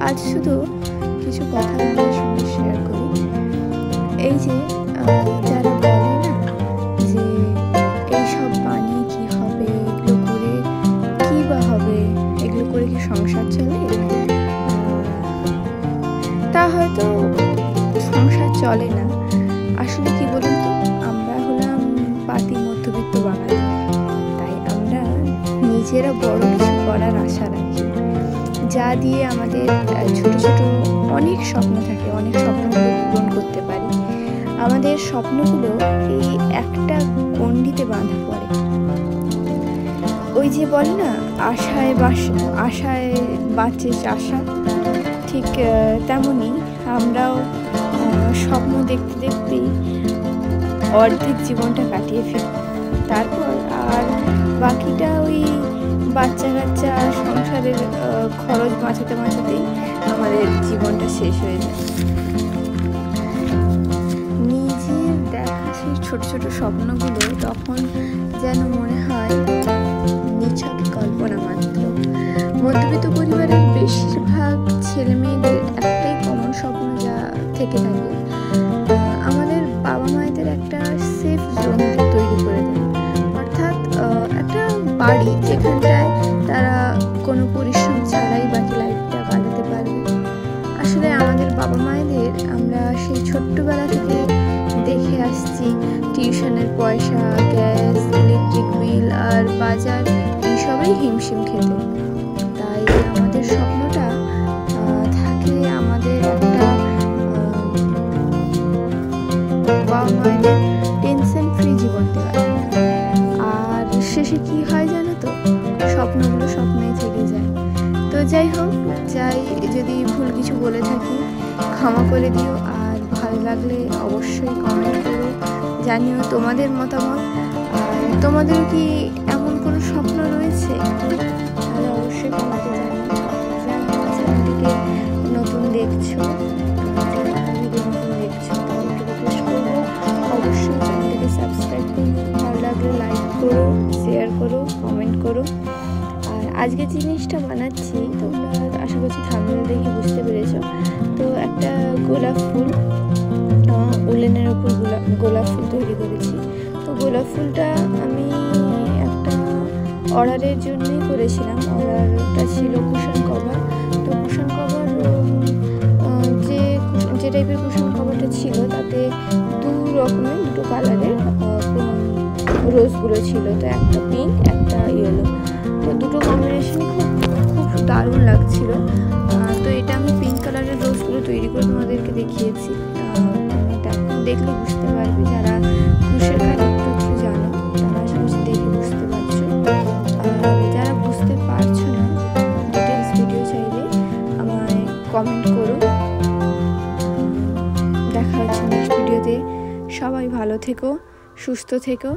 আজ শুধু কিছু কথা আপনাদের সঙ্গে শেয়ার করি। এই যে যারা বলে না যে এইসব বানিয়ে কি হবে, এগুলো করে কি বা হবে, এগুলো করে কি সংসার চলে, তা হয়তো সংসার চলে না। আসলে কি বলুন তো, আমরা হলাম পাতি মধ্যবিত্ত বাঙালি, তাই আমরা নিজেরা বড় কিছু করার আশা রাখি, যা দিয়ে আমাদের ছোট ছোট অনেক স্বপ্ন থাকে, অনেক স্বপ্নগুলো পূরণ করতে পারি। আমাদের স্বপ্নগুলো এই একটা গণ্ডিতে বাঁধা পড়ে। ওই যে বলে না, আশায় বাঁচে আশা, ঠিক তেমনই আমরাও স্বপ্ন দেখতে দেখতেই অর্ধেক জীবনটা কাটিয়ে ফেলি। তারপর আর বাকিটা ওই বাচ্চা কাচ্চা আর সংসারের খরচ বাঁচাতেই আমাদের জীবনটা শেষ হয়ে যায়। নিজের দেখা সেই ছোট ছোট স্বপ্নগুলো তখন যেন মনে হয় নিছক কল্পনা মাত্র। মধ্যবিত্ত পরিবারের বেশিরভাগ ছেলে মেয়েদের একটাই কমন স্বপ্ন যা থেকে থাকে, আমাদের বাবা মায়েদের একটা সেফ জোন তৈরি করে দেয়, অর্থাৎ একটা বাড়ি যেখানটায় তারা কোনো পরিশ্রম ছাড়াই বাকি লাইফটা কাটাতে পারবে। আসলে আমাদের বাবা মায়েদের আমরা সেই ছোট্টবেলা থেকে দেখে আসছি টিউশনের পয়সা, গ্যাস, ইলেকট্রিক বিল আর বাজার এইসবেই হিমশিম খেতে। তাই আমাদের স্বপ্নটা থাকে আমাদের একটা বাবা মায়েদের টেনশন ফ্রি জীবন দেওয়া। আর শেষে কি হয় জানো তো, স্বপ্নগুলো স্বপ্নেই থেকে যায়। তো যাই হোক, যদি ভুল কিছু বলে থাকি ক্ষমা করে দিও, আর ভালো লাগলে অবশ্যই কমেন্ট করো, জানিও তোমাদের মতামত। আর তোমাদেরও কি এমন কোনো স্বপ্ন রয়েছে, তাহলে অবশ্যই কমেন্টে জানিও। যারা আমার চ্যানেলটিকে নতুন দেখছো, তাদেরকে রিকোয়েস্ট করবো অবশ্যই চ্যানেলটিকে সাবস্ক্রাইব করো, ভালো লাগলে লাইক করো, শেয়ার করো, কমেন্ট করো। আর আজকে জিনিসটা বানাচ্ছি তোমরা আশা করছি থাম্বনেল দেখে বুঝতে পেরেছো। তো একটা গোলাপ ফুল, উলেনের ওপর গোলাপ ফুল তৈরি করেছি। তো গোলাপ ফুলটা আমি একটা অর্ডারের জন্যই করেছিলাম। অর্ডারটা ছিল কুশন কভার। তো কুশন কভার যে টাইপের কুশন কভারটা ছিল তাতে দুটো কালারের রোজগুলো ছিল। তো একটা পিঙ্ক, একটা ইয়েলো, তো দুটো কম্বিনেশনই খুব দারুণ লাগছিল। তো এটা আমি পিঙ্ক কালারের রোজগুলো তৈরি করে তোমাদেরকে দেখিয়েছি। দেখলে বুঝতে পারবে, যারা কুশের কাজ একটু জানো তারা আশা করছি দেখে বুঝতে পারছো। আর যারা বুঝতে পারছো না, ডিটেলস ভিডিও চাইলে আমায় কমেন্ট করো। দেখা হচ্ছে নেক্সট ভিডিওতে। সবাই ভালো থেকো, সুস্থ থেকো।